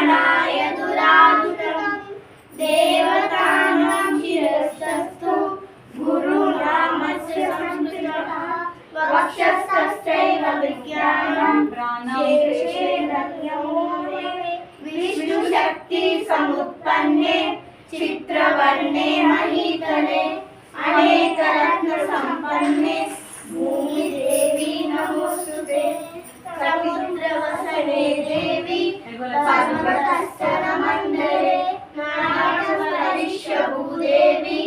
ब्रह्मणाय दुराधुतम् देवतानां शिरस्तस्थो गुरुनामस्य संस्कृतः वक्षस्थश्चैव विज्ञानं विष्णुशक्ति समुत्पन्ने चित्रवर्णे महीतले अनेकरत्न संपन्ने भूमिदेवी नमोस्तुते समुद्रवसने देवी पर्वतस्थलमण्डले नाट्यस्परिश्य भूदेवी